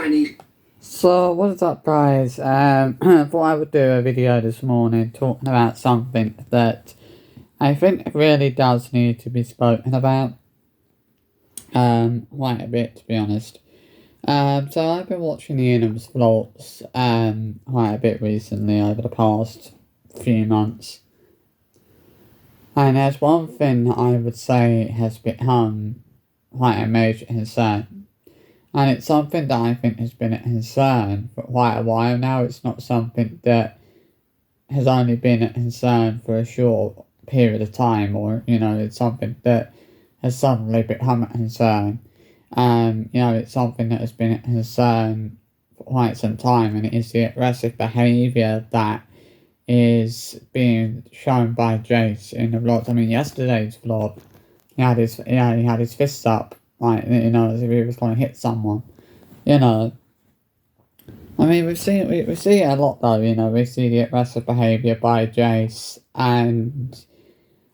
Chinese. So what is up, guys? I thought I would do a video this morning talking about something that I think really does need to be spoken about quite a bit, to be honest. So I've been watching the ingham's vlogs quite a bit recently over the past few months, and there's one thing that I would say has become quite a major concern. And it's something that I think has been a concern for quite a while now. It's not something that has only been a concern for a short period of time, or, it's something that has suddenly become a concern. It's something that has been a concern for quite some time, and it is the aggressive behaviour that is being shown by Jace in the vlogs. I mean, yesterday's vlog, he had his fists up, like, as if he was going to hit someone, I mean, we see it a lot, though, we see the aggressive behaviour by Jace, and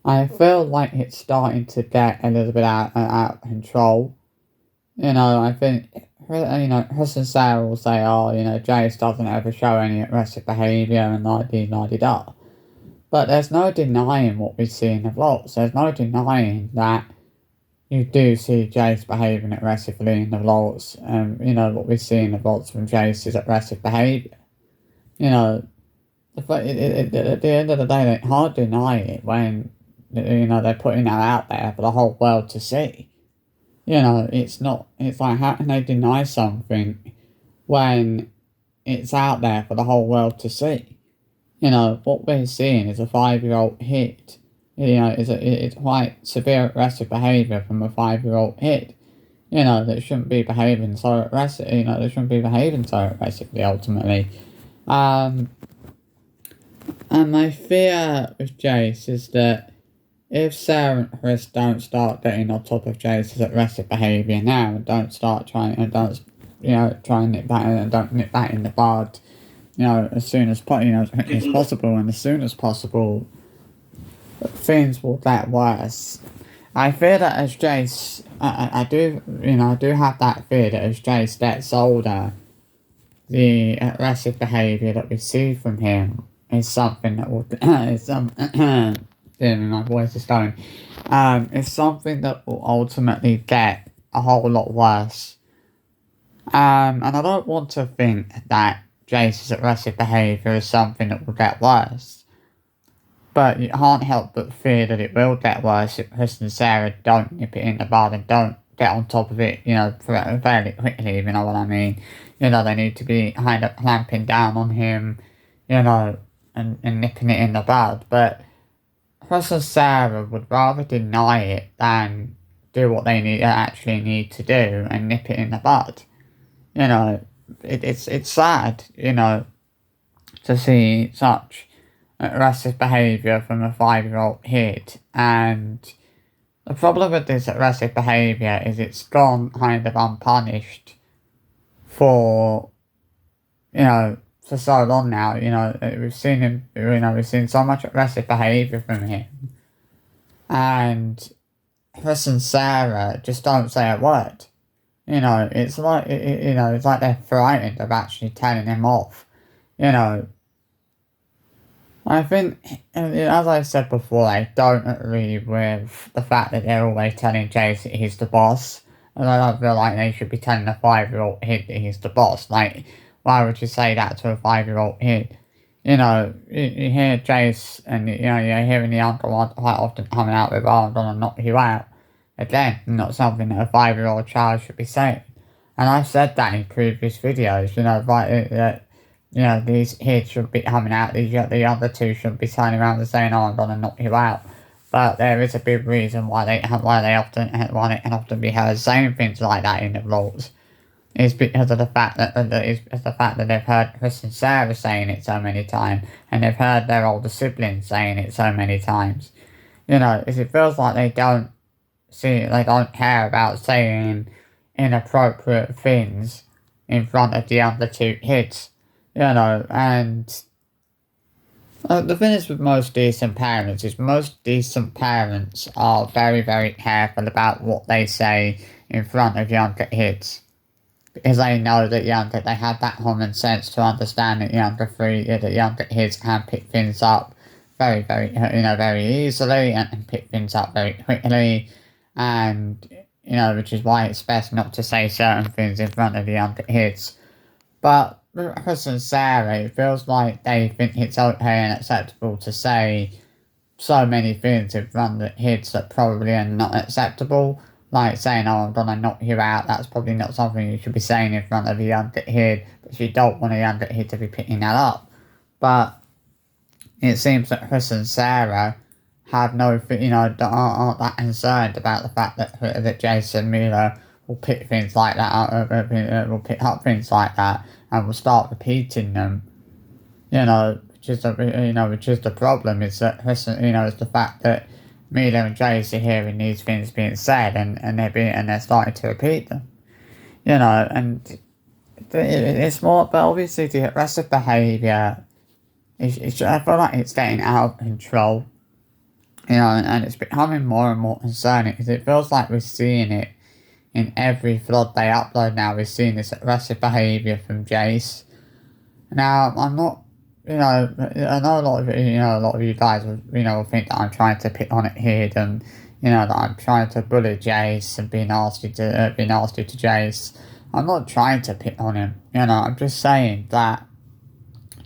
I feel like it's starting to get a little bit out of control. I think, Chris and Sarah will say, oh, Jace doesn't ever show any aggressive behaviour and la-di-la-di-da. But there's no denying what we see in the vlogs. There's no denying that you do see Jace behaving aggressively in the vlogs. What we see in the vlogs from Jace is aggressive behaviour. At the end of the day, they can't deny it when, they're putting that out there for the whole world to see. It's like, how can they deny something when it's out there for the whole world to see? What we're seeing is a 5-year-old hit. It's quite severe aggressive behaviour from a 5-year-old kid. That shouldn't be behaving so aggressive. They shouldn't be behaving so aggressively, ultimately. And my fear with Jace is that if Sarah and Chris don't start getting on top of Jace's aggressive behaviour now, and don't start trying and don't, try and nip that and don't nip that in the bud, as soon as possible, and as soon as possible, things will get worse. I fear that as Jace, I do have that fear that as Jace gets older, the aggressive behaviour that we see from him is something that will, my voice is going, it's something that will ultimately get a whole lot worse. And I don't want to think that Jace's aggressive behaviour is something that will get worse. But you can't help but fear that it will get worse if Chris and Sarah don't nip it in the bud and don't get on top of it, fairly quickly, if you know what I mean. They need to be kind of clamping down on him, and nipping it in the bud. But Chris and Sarah would rather deny it than do what they actually need to do and nip it in the bud. It's sad, to see such aggressive behaviour from a 5-year-old kid, and the problem with this aggressive behaviour is it's gone kind of unpunished for for so long now. We've seen him, we've seen so much aggressive behaviour from him, and Chris and Sarah just don't say a word. It's like, it's like they're frightened of actually telling him off. I think, as I said before, I don't agree with the fact that they're always telling Jace that he's the boss. And I don't feel like they should be telling a 5-year-old kid that he's the boss. Like, why would you say that to a 5-year-old kid? You hear Jace and, you're hearing the uncle quite often coming out with, oh, I'm gonna knock you out. Again, not something that a 5-year-old child should be saying. And I've said that in previous videos, these kids should be coming out, the other two shouldn't be turning around and saying, oh, I'm gonna knock you out. But there is a big reason why it can often be heard saying things like that in the vlogs. It's because of the fact that they've heard Chris and Sarah saying it so many times, and they've heard their older siblings saying it so many times. It feels like they don't care about saying inappropriate things in front of the other two kids. And the thing is with most decent parents is most decent parents are very, very careful about what they say in front of younger kids. because they know that they have that common sense to understand that younger kids can pick things up very easily and pick things up very quickly, and which is why it's best not to say certain things in front of the younger kids. But with Chris and Sarah, it feels like they think it's okay and acceptable to say so many things in front of the kids that probably are not acceptable. Like saying, "Oh, I'm gonna knock you out." That's probably not something you should be saying in front of a younger kid, but you don't want a younger kid to be picking that up. But it seems that Chris and Sarah have aren't that concerned about the fact that Jason Miller will pick things like that up, will pick up things like that, and will start repeating them. Which is the problem, is that Chris, is the fact that Mila and Jace are hearing these things being said, and they're starting to repeat them. And it's more, but obviously the aggressive behaviour, I feel like it's getting out of control. And it's becoming more and more concerning, because it feels like we're seeing it in every vlog they upload now. We're seeing this aggressive behaviour from Jace. Now, I'm not, I know a lot of you guys will think that I'm trying to pick on it here, and that I'm trying to bully Jace and be nasty to Jace. I'm not trying to pick on him. I'm just saying that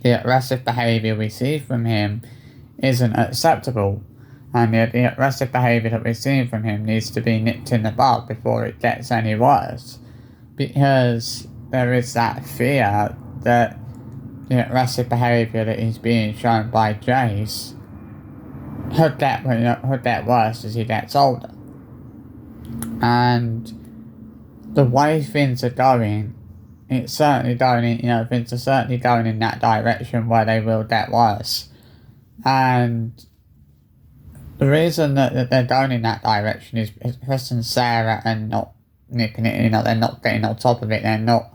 the aggressive behaviour we see from him isn't acceptable, and the aggressive behaviour that we're seeing from him needs to be nipped in the bud before it gets any worse, because there is that fear that the aggressive behaviour that is being shown by Jace could get worse as he gets older. And the way things are going, it's certainly going in, things are certainly going in that direction where they will get worse. And the reason that they're going in that direction is Chris and Sarah are not nipping it, they're not getting on top of it, they're not,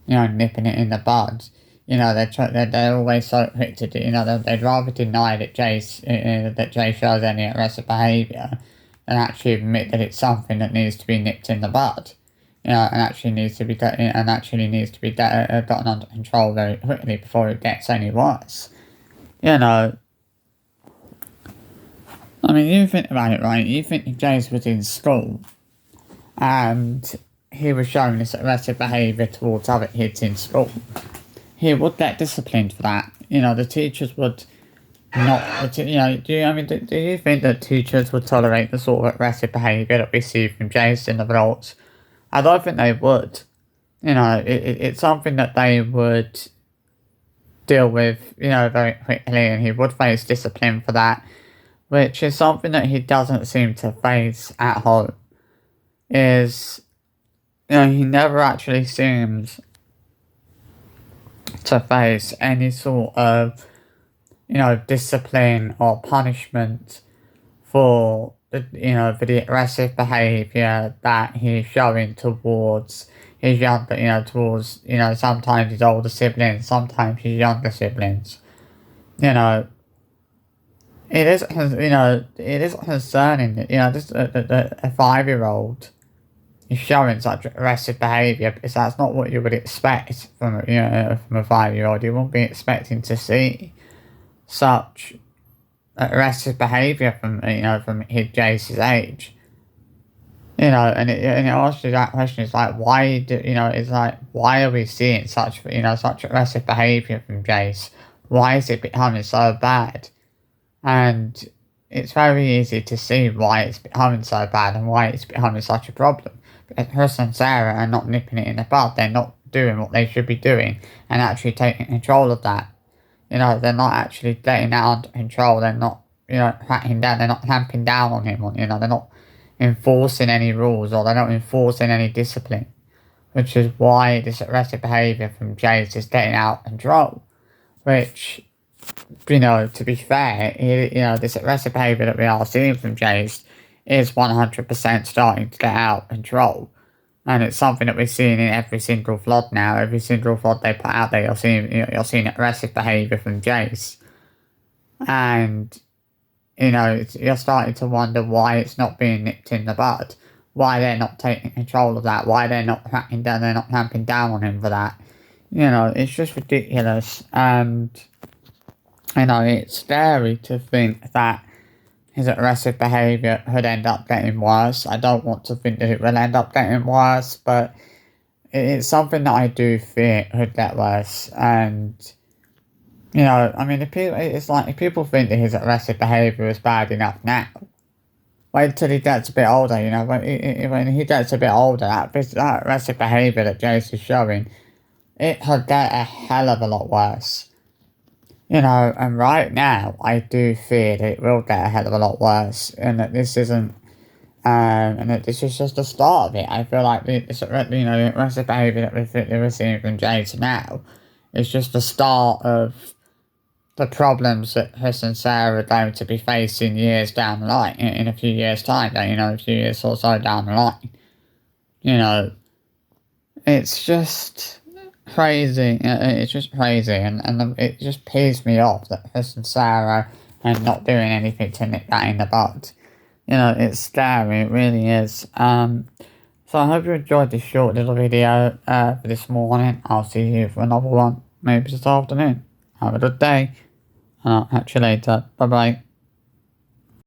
nipping it in the bud. They're always so quick to do, they'd rather deny that Jace shows any aggressive behaviour than actually admit that it's something that needs to be nipped in the bud. And actually needs to be gotten under control very quickly before it gets any worse. I mean, you think about it, right? You think if Jace was in school and he was showing this aggressive behaviour towards other kids in school, he would get disciplined for that. The teachers would not. Do you think that teachers would tolerate the sort of aggressive behaviour that we see from Jace in the vlogs? I don't think they would. It's something that they would deal with, very quickly, and he would face discipline for that, which is something that he doesn't seem to face at home. He never actually seems to face any sort of, discipline or punishment for the aggressive behaviour that he's showing towards his sometimes his older siblings, sometimes his younger siblings. It is concerning that, just a 5-year-old is showing such aggressive behaviour, because that's not what you would expect from a 5-year-old. You won't be expecting to see such aggressive behaviour from Jace's age. And it asks you that question. It's like, why are we seeing such aggressive behaviour from Jace? Why is it becoming so bad? And it's very easy to see why it's becoming so bad and why it's becoming such a problem. Because Chris and Sarah are not nipping it in the bud. They're not doing what they should be doing and actually taking control of that. They're not actually getting that under control. They're not, cracking down. They're not clamping down on him. They're not enforcing any rules, or they're not enforcing any discipline. Which is why this aggressive behaviour from Jace is getting out of control. Which, to be fair, this aggressive behaviour that we are seeing from Jace is 100% starting to get out of control. And it's something that we're seeing in every single vlog now. Every single vlog they put out there, you're seeing aggressive behaviour from Jace. And, you're starting to wonder why it's not being nipped in the bud. why they're not taking control of that, why they're not cracking down, they're not clamping down on him for that. You know, it's just ridiculous, and, you know, it's scary to think that his aggressive behaviour could end up getting worse. I don't want to think that it will end up getting worse, but it's something that I do fear could get worse. And, you know, I mean, it's like, if people think that his aggressive behaviour is bad enough now, wait until he gets a bit older, you know. When he gets a bit older, that aggressive behaviour that Jace is showing, it could get a hell of a lot worse. You know, and right now, I do fear that it will get a hell of a lot worse, and that this isn't, and that this is just the start of it. I feel like this, you know, the aggressive behaviour that we're seeing from Jace now is just the start of the problems that Chris and Sarah are going to be facing years down the line, in a few years' time, you know, a few years or so down the line. You know, it's just crazy. It's just crazy, and it just pisses me off that Chris and Sarah are not doing anything to nip that in the bud. You know, it's scary, it really is. So I hope you enjoyed this short little video for this morning. I'll see you for another one, maybe this afternoon. Have a good day, and I'll catch you later. Bye bye.